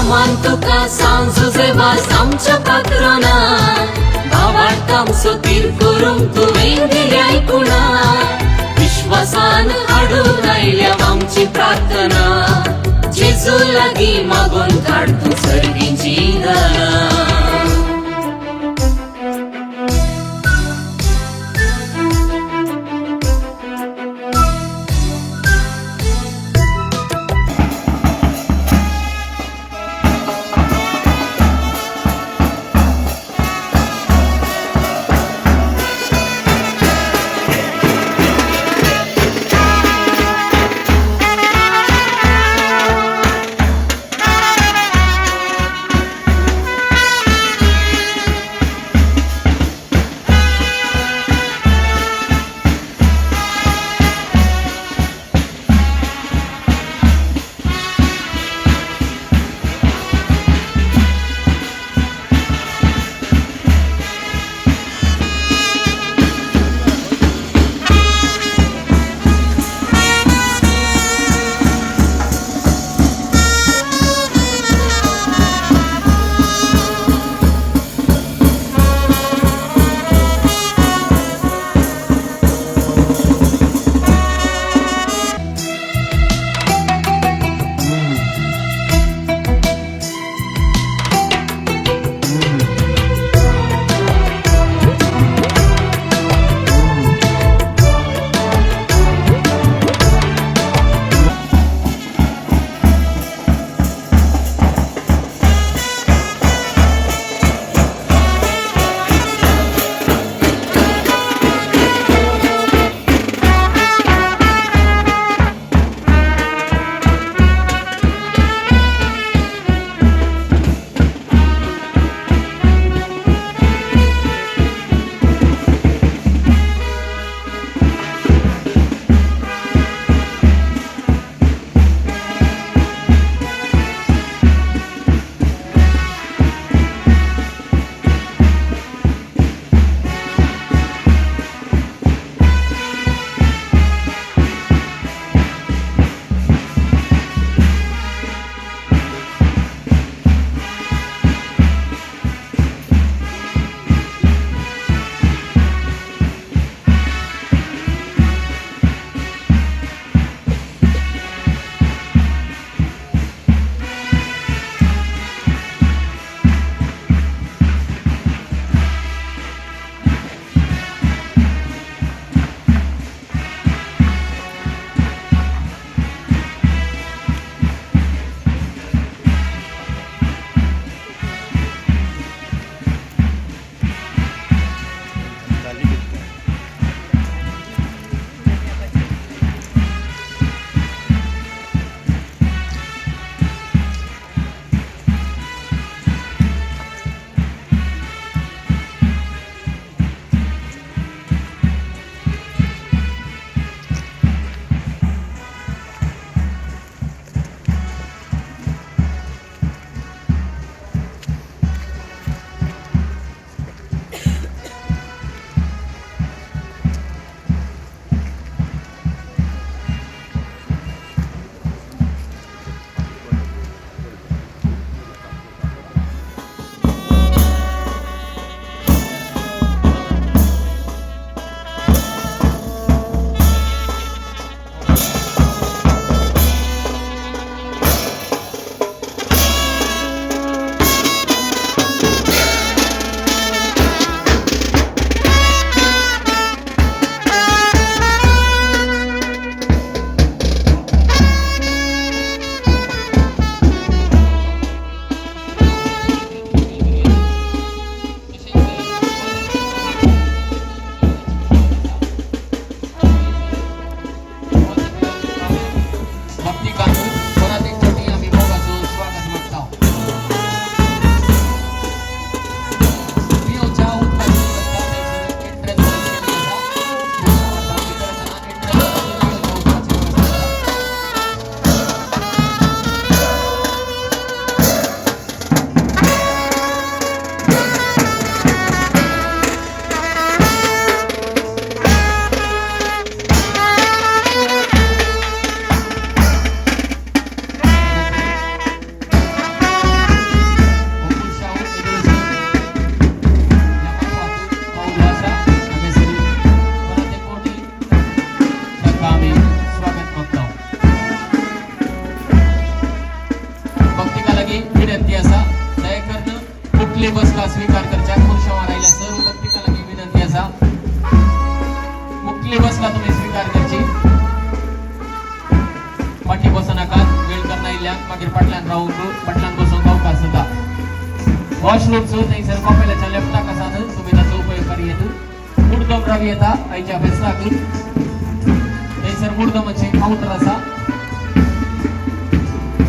मान तुका सांजू जेवास आमच्या पात्रांना भावार्थाम सोतीर करून तुवें दिली आयकुणा विश्वासान हाडून आयल्या आमची प्रार्थना जेजू लागीं मागून काड तूं सर्गीची दानां विनंती असा दयाकरनं कुठली बसका स्वीकार करच्या खुर्च्या मारायला सर्व भक्तिकाला मी विनंती असा कुठली बसका तुम्ही स्वीकार करची पाठी बसू नका वेळ करना इल्या मागीर पाटल्यान राहून पाटल्यान बसून गावकार सुद्धा वॉशरूमचं नाही सर कॉपेलाच्या लेफ्टा कसा तुम्ही त्याचा उपयोग करी येतो मुर्दम रावी येता आईच्या फेसाक नाही सर मुर्दमचे काउंटर असा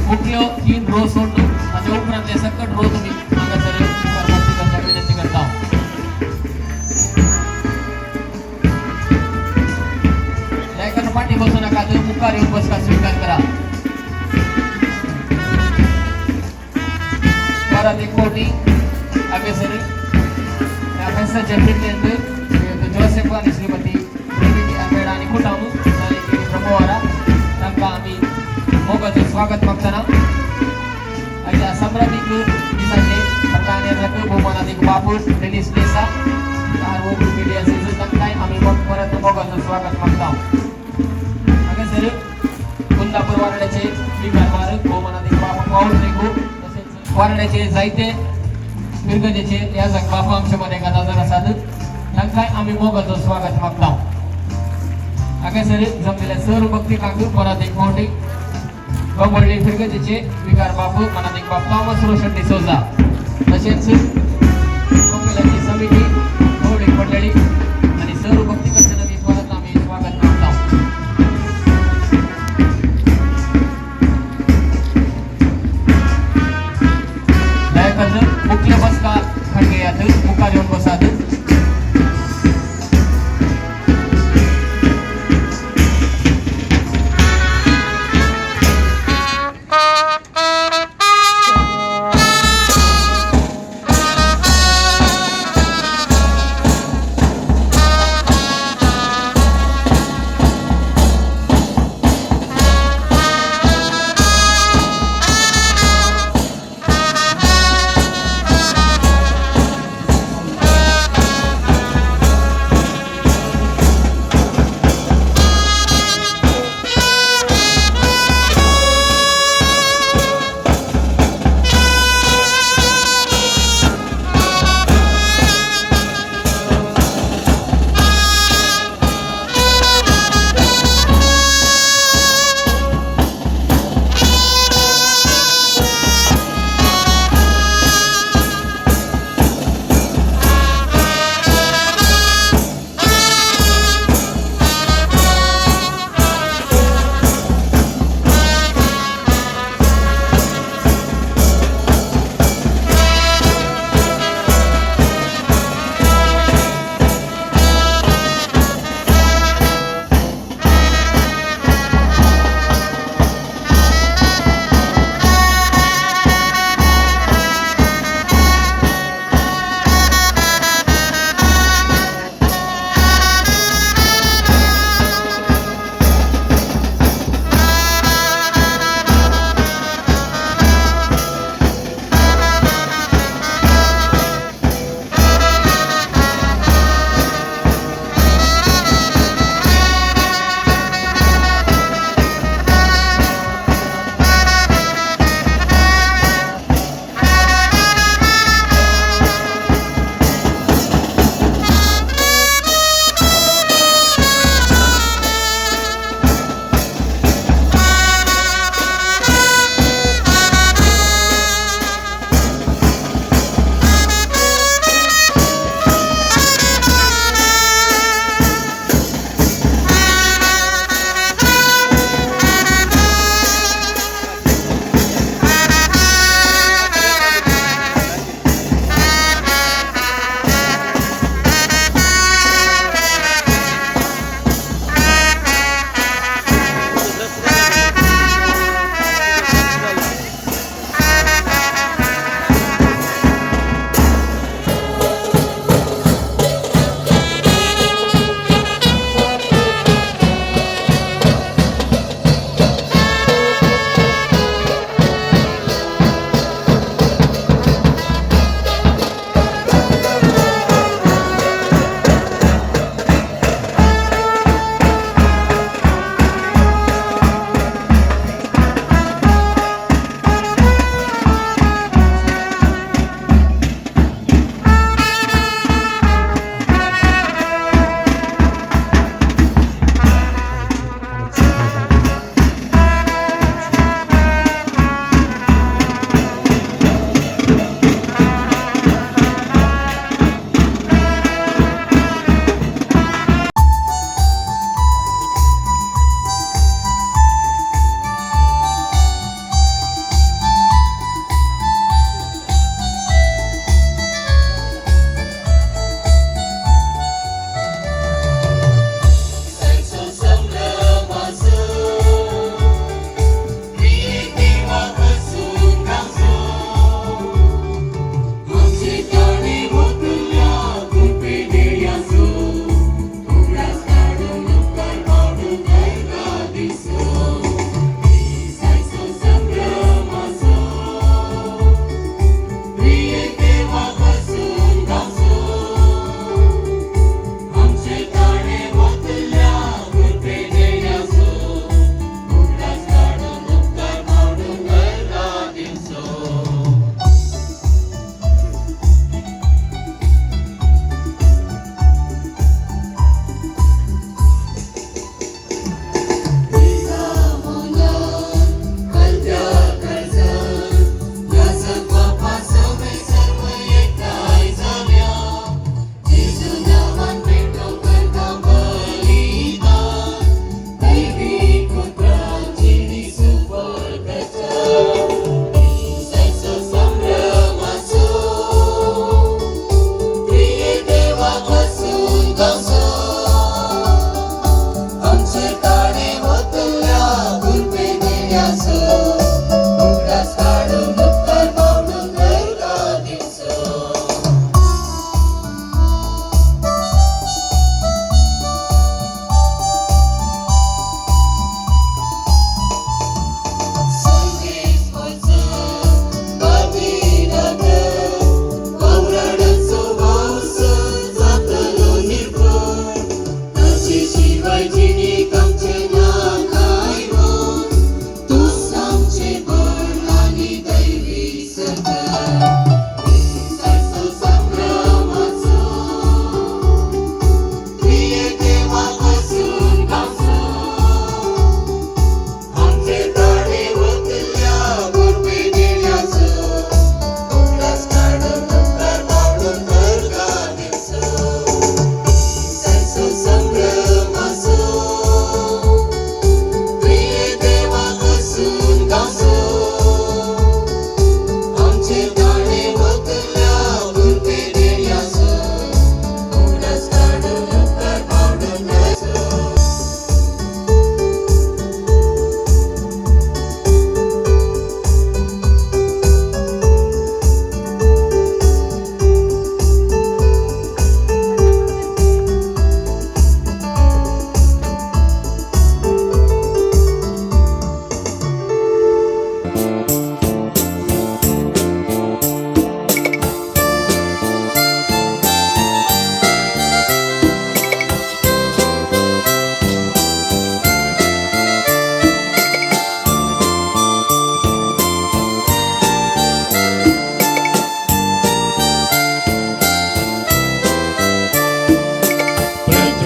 मुख्य 3 रो सोडून माझ्या उपरांतले सकट रो तुम्ही मागा सर भक्तिकाच्या विनंती करता लेकर पाठी बसू नका तर मुखार येऊन बसका स्वीकार करा परत एक कोटी आगे सर या फेसाच्या फिरतेंद जोसेफ आणि श्रीमती देवीजी आंबेड आणि कुटामू आणि प्रभुवारा तांकां आम्ही मोगाचं स्वागत मागताना अशा सम्राटिक दिसाचे प्रधान बहुमानाधिक बापू डेनिस देसा आर मीडिया सीझन काय आम्ही मग परत मोगाचं स्वागत मागता अगे सर कुंदापूर वारड्याचे विभागवार बहुमानाधिक बापू पाऊल रेगू तसेच वारड्याचे जायते मिरगजेचे या बापू आमच्यामध्ये गदाधर असतात तांकाय आम्ही मोगाचं स्वागत मागता अगे सर जमलेल्या सर्व भक्तिकांक परत एक मोठी गवळली फिरगजेचे विकार बापू मनाधिक बाप थॉमस रोशन डिसोजा तसेच कपिलाची समिती गवळी मंडळी आणि सर्व भक्तिकांचं नवी परत आम्ही स्वागत करतो दयाकरनं मुख्य बसका खडगे यात मुखार येऊन बसात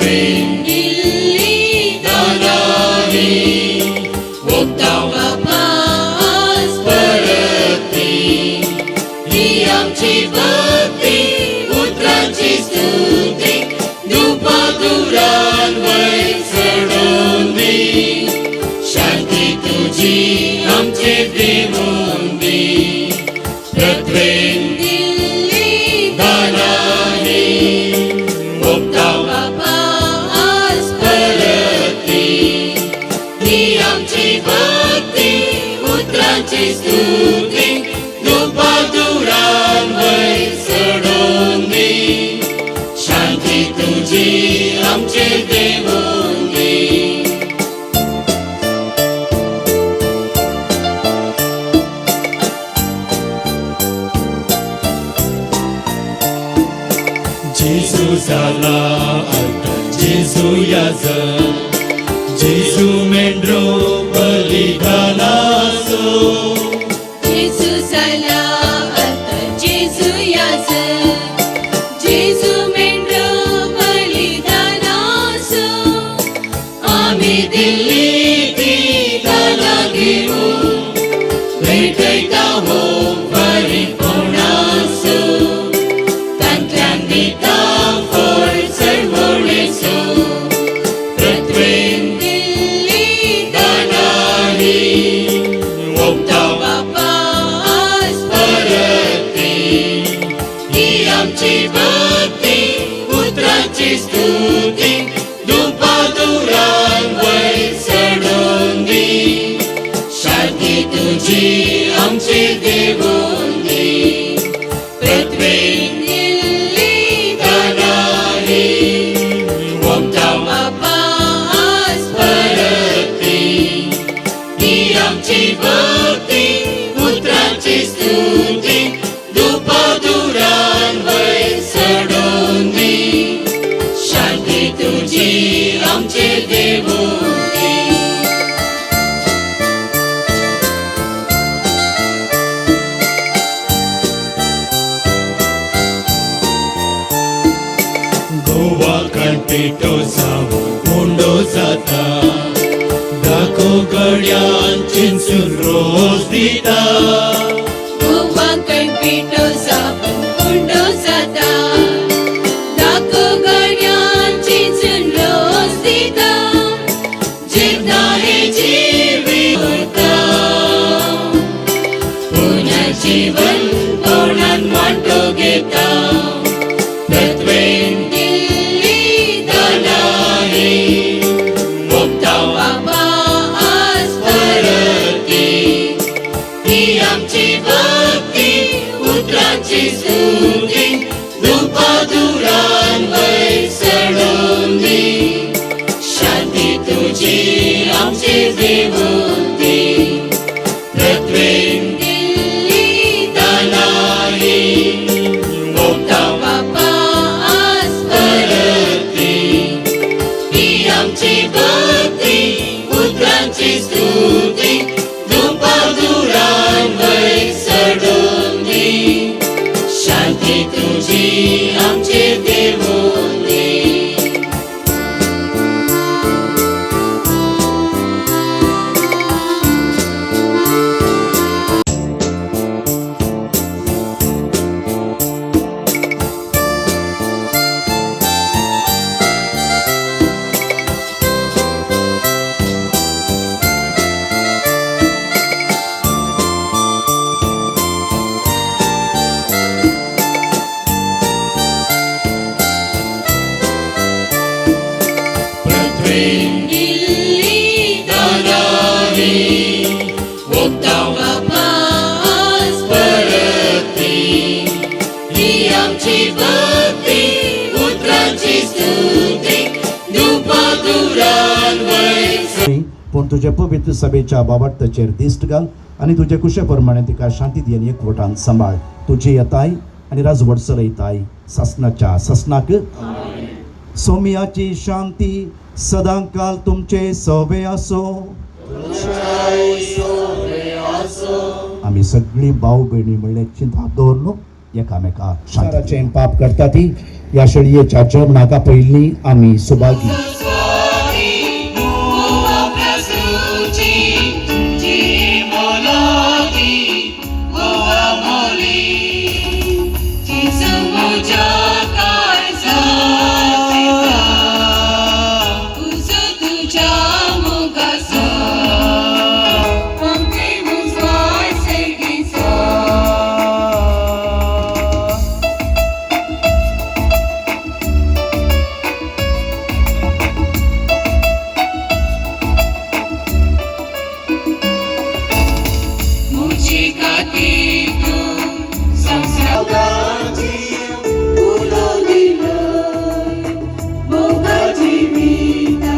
प्रत्वेन दिल्ली दानाही वक्ताव बापास परती ही आमची भक्ती पुत्राची स्तुती दुपादुरांवय चढून दे शांती तुझी आमचे देवून दे प्रत्वेन दिल्ली दानाही वक्ताव बापास परती ही आमची भक्ती पुत्राची स्तुती दुपादुरांवय चढून दे शांती तुझी आमचे देवून दे जेजू जाला आता जेजू याज जेजू मेंढरो बलिदानाचो जेजू जाला आता जेजू याज जेजू मेंढरो बलिदानाचो आम्ही दिल्ली ती दाना घेऊन भेटयता हो परिपूर्णाचो तांतल्यान दिता फळ चळवळेचो प्रत्वेन दिल्ली दानाही वक्ताव बापास परती ही आमची भक्ती पुत्राची स्तुती दुपादुरांवय चढून दे शांती तुझी आमचे देवून दे प्रत्वेन दिल्ली दानाही वक्ताव बापास परती ही आमची भक्ती पुत्राची स्तुती दुपादुरांवय चढून दे शांती तुझी आमचे देवून दे गोवा कंटेटो जावं कोंडो जाता दाखो गड्यान चिंचून रोज दिता गोवा कणपिटो जावन कोंडो जाता दाखो गड्यान चिंचून रोज दिता जेवना हे जिविता पुन्हा जीवन तोंडान वांटो घेता प्रत्वेन दिल्ली दानाही वक्ताव बापास परती ही आमची भक्ती पुत्राची स्तुती दुपादुरांवय चढून दे शांती तुझी आमचे देवून दे प्रत्वेन दिल्ली दानाही वक्ताव बापास परती ही आमची भक्ती पुत्राची स्तुती दुपादुरांवय चढून दे शांती तुझी आमचे देवून दे प्रत्वेन दिल्ली दानाही वक्ताव बापास परती ही आमची भक्ती पुत्राची स्तुती दुपादुरांवय पूण तुझे पवित्र सभेच्या बाबतचेर दिश्ट घाल आनी तुजे कुशे प्रमाणे तिका शांती दियेन एकवटान सांबाळ तुजी येताय आनी राजवट चलयताय ससनाच्या ससनाक सोमियाची शांती सदांकाल तुमचे सोबे आसो आमी सगळीं भाव भयणी म्हणले चिंता दवरलो एकामेका शांताचें पाप करता ती या शेळयेच्या जमणाका पयलीं आमी Subhagi Suavi, boa prasuci, ci molodi, boa moli. Jesu muja kaisa pita, usu tuja mugasa, pangki muswai segisa. Mucikatiku samsragaji ulolilo boga jivita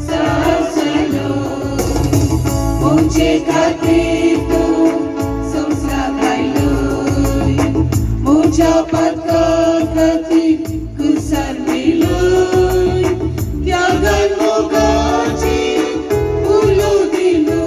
sasalo mucikatiku samsragailo mujapat kakati kusarmilo tiagan mogaji ulolilo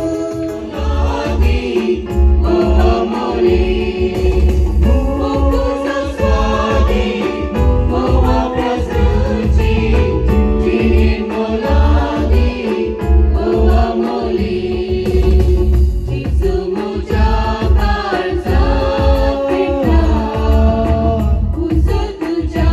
Tuja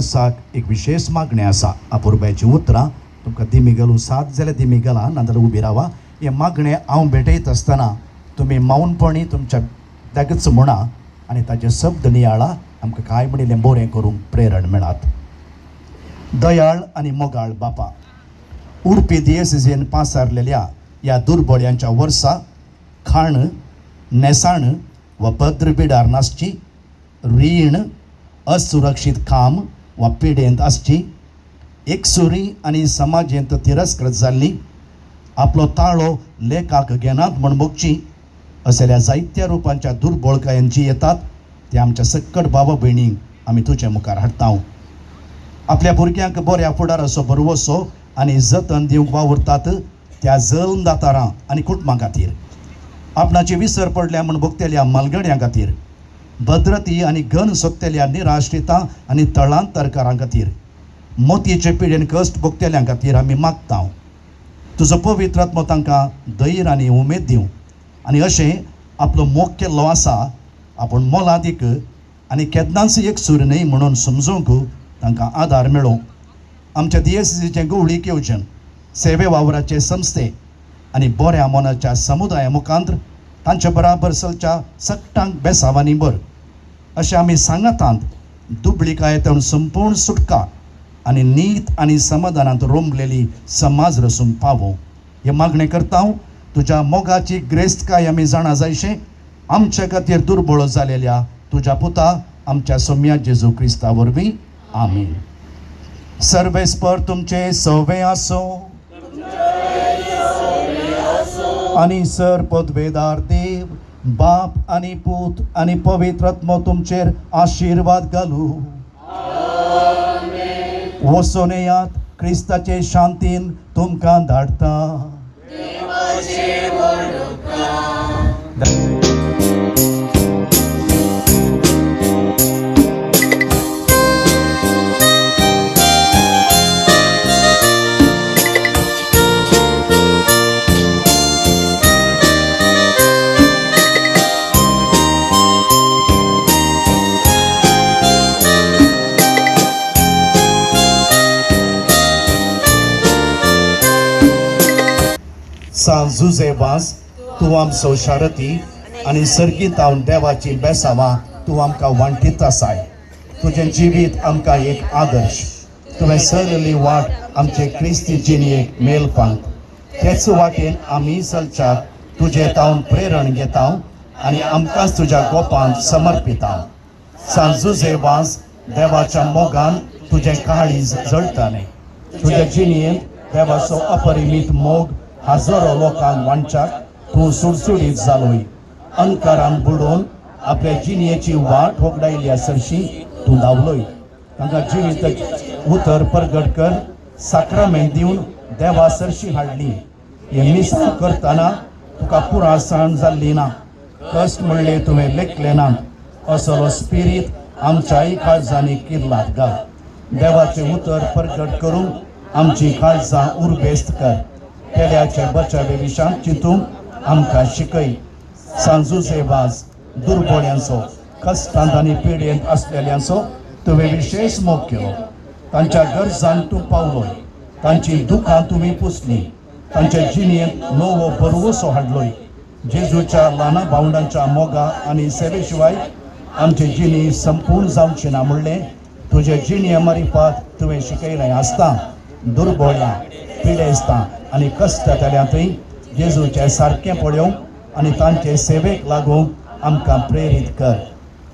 दिवसाक एक विशेष मागणी आसा. अपुरबायची उतरां तुमकां दिमी साथ जाल्यार दिमी घाला, नाजाल्यार उबी रावा. हे मागणें हांव भेटयत आसतना तुमी मौनपणी तुमच्या तेगच म्हणा आनी ताजे शब्द नियाळा. आमकां काय म्हणिल्लें बरें करूंक प्रेरण मेळात. दयाळ आनी मोगाळ बापा, उरपी दियेसीजेन पासारलेल्या ह्या दुर्बळ्यांच्या वर्सा खाण, नेसाण वा भद्र बिडार नासची, रीण, असुरक्षीत काम वा पिडेंत आसची, एकसुरी आनी समाजेंत तिरस्कृत जाल्ली, आपलो ताळो लेखाक घेनात म्हण बगची, असल्या जायत्या रुपांच्या दुर्बळकायेन जी येतात ते आमच्या सक्कट बाबा भयणींक आमी तुजे मुखार हाडटा. आपल्या भुरग्यांक बऱ्या फुडाराचो भरवोसो आनी जतन दिवंक वावुरतात त्या जल्म दातारां आनी कुटुंबां खातीर, आपणाची विसर पडल्या म्हण भोगतेल्या मालगड्यां खातीर, भद्रती आनी घन सोदतेल्या निराश्रितां आनी तळांतरकारां खातीर, मोतयेचे पिडेन कश्ट भोगतेल्यां खातीर आमी मागता. तुजो पवित्र आत्मो तांकां धैर्य आनी उमेद दिवं आनी अशें आपलो मोग केल्लो आसा आपूण मोलादीक आनी केन्नाच एक सूर न्हय म्हणून समजूंक तांकां आदार मेळो. आमच्या दियेसीचें गवळीक येवजन, सेवे वावराचे संस्थे आनी बऱ्या मोनाच्या समुदाया मुखांत तांच्या बराबर चलच्या सक्टांक बेसावांनी बर अशें आमी सांगातांत दुबळिकायेतून संपूर्ण सुटका आनी नीत आनी समाधानांत रोंबलेली समाज रचूंक पावो. हे मागणें करता तुज्या मोगाची ग्रेस्तकाय आमी जाणा जायशें आमचे खातीर दुर्बळ जालेल्या तुज्या पुता आमच्या सोम्या जेजू क्रिस्ता वरवीं. आमीन. सर्वेस्पर तुमचे सवे आसो आनी सर पदवेदार देव बाप आनी पूत आनी पवित्र आत्मो तुमचेर आशिर्वाद घालू. वचून येयात, क्रिस्ताचे शांतीन तुमकां धाडटा. सांजुजे वास तूं आमचो शारती आनी सर्गीत हांव देवाची बेसावां तूं आमकां वांटीत आसाय. तुजें जिवीत आमकां एक आदर्श, तुवें सरली वाट आमचे क्रिस्ती जिणेक मेलपांत. तेच वाटेन आमी चलच्याक तुजें तावन प्रेरण घेता आनी आमकांच तुज्या गोपांत समर्पिता. सांजुजे वास देवाच्या मोगान तुजें काळीज जळटालें. तुज्या जिणेंत देवाचो अपरिमीत मोग हजारो लोकांक वांचाक तूं सुडसुडीत जालोय. अंकारान बुडोवन आपल्या जिणेची वाट होगडायल्या सरशी तूं धांवलोय. तांकां जिणेत उतर परगट कर, साक्रामेंट दिवन देवा सरशी हाडली. हे मिसाळ करतना तुका पुरासाण जाल्ली ना, कश्ट म्हणले तुवें लेखले ना. असलो स्पिरीट आमच्याय काळजांनी किर्लात घाल. देवाचें उतर परगट करून आमची काळजां उर्बेस्त कर. केल्याचे बचावे विशांत चिंतूंक आमकां शिकय. सांजुजे वास दुर्बळ्यांचो, कश्टांत आनी पिडेंत आसलेल्यांचो तुवें विशेष मोग केलो. तांच्या गरजांक तूं पावलोय, तांची दुखां तुवें पुसलीं, तांच्या जिणेंत नवो भरवोसो हाडलोय. जेजूच्या ल्हाना भावंडांच्या मोगा आनी सेवे शिवाय आमची जिणी संपूर्ण जावची ना म्हणलें तुजे जिणे मारिफात तुवें शिकयलें आसता. दुर्बळ्यां, पिडेस्तां आनी कश्टांतल्यांतय जेजूचें सारकें पळोवंक आनी तांचे सेवेक लागूंक आमकां प्रेरीत कर.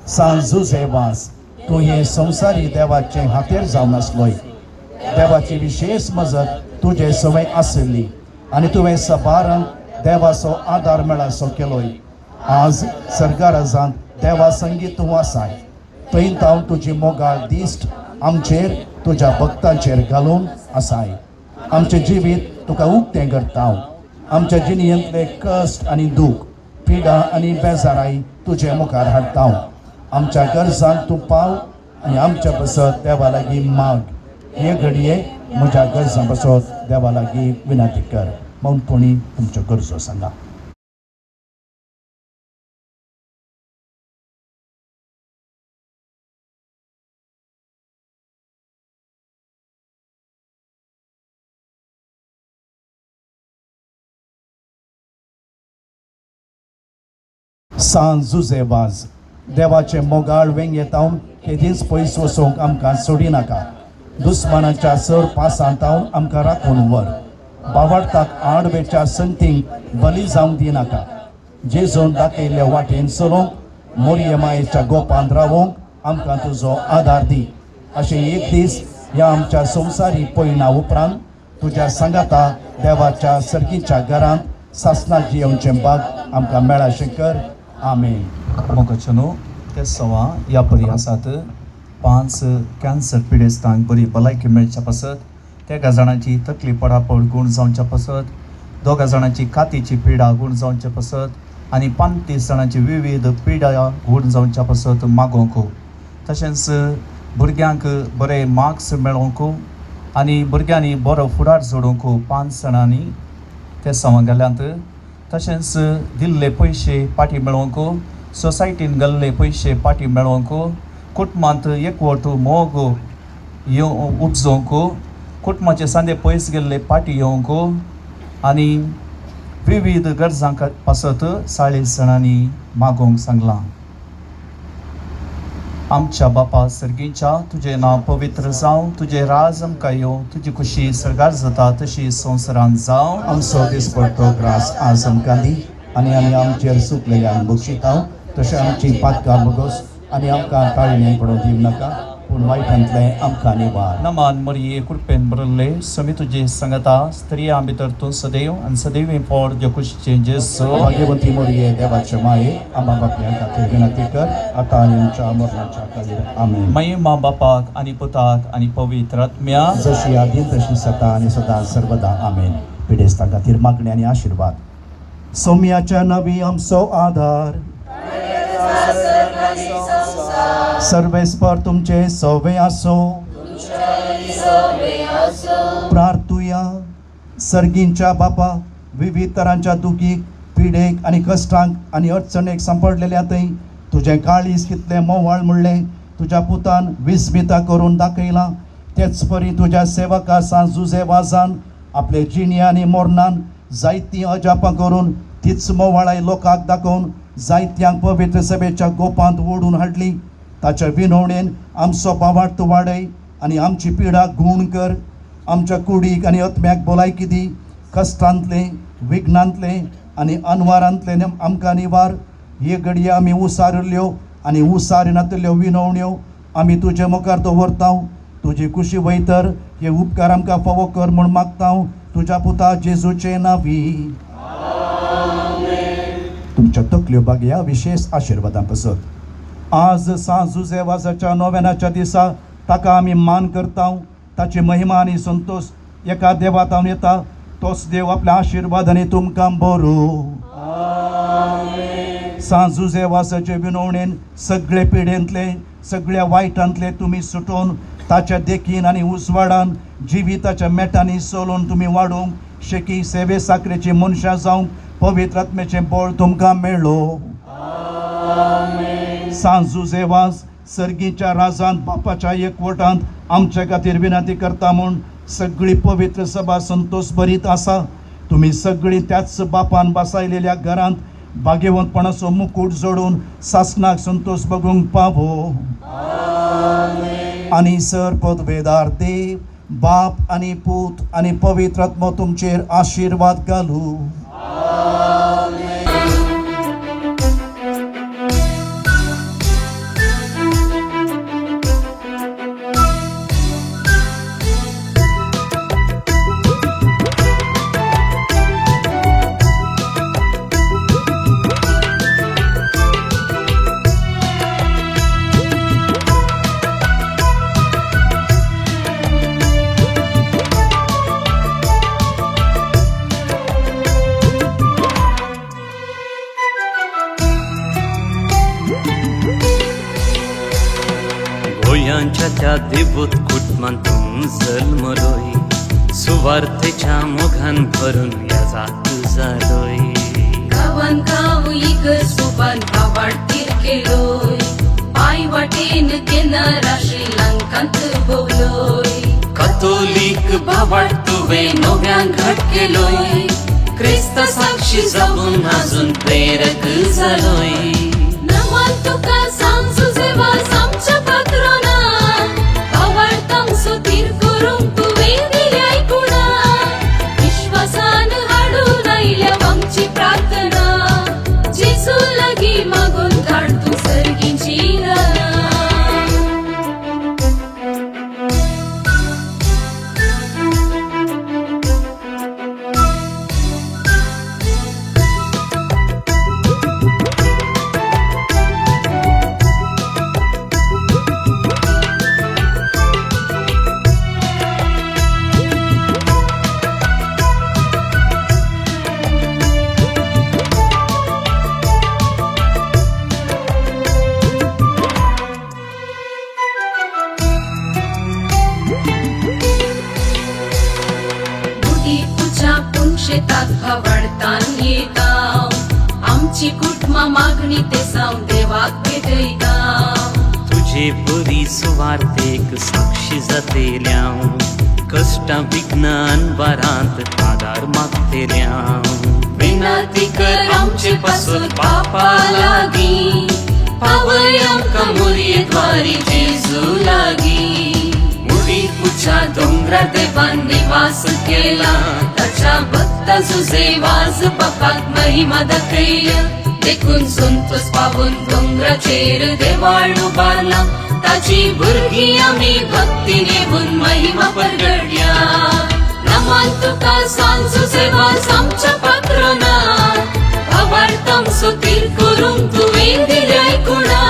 सांजुजे वास तूं हे संवसारी देवाचें हातेर जावन आसलोय. देवाची विशेष मजत तुजे सवय आशिल्ली आनी तुवें सबारांक देवाचो आदार मेळासो केलोय. आज सर्गाराजांत देवा संगीत तूं आसाय. थंय हांव तुजी मोगाळ दिश्ट आमचेर तुज्या भक्तांचेर घालून आसाय. आमचें जिवीत तुका उक्तें करता. आमच्या जिणेंतले कश्ट आनी दूख, पिडा आनी बेजाराय तुजे मुखार हाडटा. आमच्या गरजांक तूं पाव आनी आमच्या बसत देवा लागीं माग. हे घडये म्हज्या गरजां बसत देवा लागीं विनंती कर. मौनपणी तुमच्यो गरजो सांगा. सांजुजे वाज देवाचे मोगाळ वेंग येतावन केदींच पयस वचोंक आमकां सोडी नाका. दुस्मानाच्या सर पासांत आमकां राखून व्हर. बावडताक आडवेच्या संगतींक बली जावंक दिनाका. जेजून दाखयल्ल्या वाटेन चलोवंक मोरये मायेच्या गोपांत रावोंक आमकां तुजो आदार दी. अशें एक दीस ह्या आमच्या संवसारी पयणा उपरांत तुज्या सांगाता देवाच्या सर्गीच्या घरांत सासणाक जियोवचें भाग आमकां मेळाशें कर. आमेन. मोगचनो ते सवा या परी आसात 5 कॅन्सर पिडेस्तांक बरी भलायकी मेळच्या पासत, त्या जाणांची तकली पडापड गूण जावच्या पासत, 2 जाणांची कातीची पिडा गूण जावच्या पासत आनी 35 जाणांची विविध पिडा गूण जावच्या पासत मागोवंक. तशेंच भुरग्यांक बरे मार्क्स मेळोवंक आनी भुरग्यांनी बरो फुडार जोडूंक 5 जाणांनी ते सवा गेल्यांत. तशेंच दिल्ले पयशे पाटी मेळोवंक, सोसायटीन घाल्ले पयशे पाटी मेळोवंक, कुटुंबांत एकवट मोग उपजोवंक, कुटुंबाचे सांदे पयस गेल्ले पाटी येवंक आनी विविध गरजांक पासत 40 जाणांनी मागोवंक सांगलां. आमच्या बापा सर्गीच्या तुजें नांव पवित्र जावं, तुजें राज आमकां येवं, तुजी खुशी सरगार जाता तशी संवसारांत जावं. आमचो दिसपडटो ग्रास आज आमकां दी आनी आमी आमचेर चुकलेल्यांक बक्षितांव. तशें आमची पातकां बगोस आनी आमकां ताळणें पडोवंक दिवं नाका, पूण वायटांतलें आमकां निवार. नमान मरिये कृपेन बरयल्ले समी तुजे सांगता स्त्रियां भितर तूं सदैव आनी सदैव फॉर जे खुशीचें जेसो. भाग्यवती मोरये देवाचे माये आम्हा बापल्या खातीर विनंती कर, आतां आनी आमच्या मरणाच्या काळार. आमेन. महिमा बापाक आनी पुताक आनी पवित्र आत्म्या जशी आदीं तशी सता आनी सदां सर्वदा. आमेन. पिडेस्तां खातीर मागणी आनी आशिर्वाद. सौम्याच्या नवी आमचो आधार, सर्वेस्पर तुमचे सवे आसो. प्रार्थुया. सर्गींच्या बापा, विविध तरांच्या दुखीक, पिडेक आनी कश्टांक आनी अडचणेक सांपडलेल्यातय तुजें काळीज कितलें मोवाळ म्हणलें तुज्या पुतान विस्मिता करून दाखयलां. तेच परी तुज्या सेवका सांजुजे वाजान आपले जिणी आनी मोरणान जायतीं अजापां करून तीच मोवाळाय लोकांक दाखोवन जायत्यांक पवित्र सभेच्या गोपांत ओडून हाडली. ताच्या विनवणेन आमचो बावार्थ वाडय आनी आमची पिडा गूण कर. आमच्या कुडीक आनी आत्म्याक भलायकी दी. कश्टांतले, विघ्नांतले आनी अनवारांतले आमकां निवार. हे घडये आमी उसारिल्ल्यो आनी उसारिनातल्यो विनवण्यो आमी तुजे मुखार दवरतांव. तुजी खुशी वयतर हे उपकार आमकां फावो कर म्हूण मागतांव तुज्या पुता जेजूचे नांवी. तुमच्या तकल्यो बागया विशेष आशिर्वादां पासत. आज सांजुजे वाजाच्या नोवेनाच्या दिसा ताका आमी मान करतांव. ताची महिमा आनी संतोष एका देवातावन येता. तोच देव आपल्या आशिर्वादांनी तुमकां बरो. सांजुजे वाजाचे विनवणेन सगळे पिडेंतले, सगळ्या वायटांतले तुमी सुटोवन ताच्या देखीन आनी उजवाडान जिविताच्या मेटांनी चलोवन तुमी वाडूंक शेकी सेवे साकरेची मनशां जावंक पवित्र आत्म्याचें बळ तुमकां मेळ्ळो. सांजुजे वाज सर्गीच्या राजांत बापाच्या एकवटांत आमच्या खातीर विनंती करता म्हूण सगळी पवित्र सभा संतोष भरीत आसा. तुमी सगळीं त्याच बापान बसायलेल्या घरांत भाग्यवंतपणाचो मुकूट जोडून सासणाक संतोष बगूंक पावो. आनी सर पदवेदार देव, बाप आनी पूत आनी पवित्र आत्मो तुमचेर आशिर्वाद घालू. गोंयांच्या त्या देवूत कुटुंबांतून जल्मलोय, सुवार्थेच्या मोगान भरून याजात जालोय. गावान गाव इगर्सुबान भावार्थीर केलोय, पाय वाटेन केनरा श्रीलंकांत भोवलोय. कॅथोलिक भावार्थ तुवें नव्यान घट केलोय, क्रिस्त साक्षी जगून अजून प्रेरक जालोय नमन तुका सांगसु सेवास आमच्या पात्रोना आवडतां सुधीर करूंक तुवें दिली आयकुणा विश्वासान हाडून आयल्या आमची प्रार्थना जेजू लागीं मागून धाड तूं सर्गींची रानां शेतात भवडतान येता आमची कुटुंबा मागणी ते सावन देवाक भेटयता तुझे बरी सुवार्थेक साक्षी जातेल्या कष्टां विघ्नान वरांत आदार मागतेल्या विनंती कर आमचे पासून पापा लागीं पावय आमकां मुर्येद्वारी जेजू लागीं पुढच्या डोंगरार देवान निवास केला ताच्या भक्त जुजे वाज बापाक महिमा दाखयल्या देखून संतोष पावून डोंगराचेर देवाळ उबारला ताची भुरगीं आमी भक्तीन येवून महिमा परगडल्या नमन तुका सांजो सेवास आमच्या पात्रोना आवाडतां सुधीर करूंक तुवें दिली आयकुणा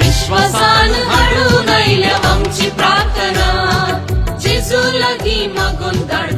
विश्वासान हाडून आयल्या आमची प्रार्थना जेजू लागीं मागून धाड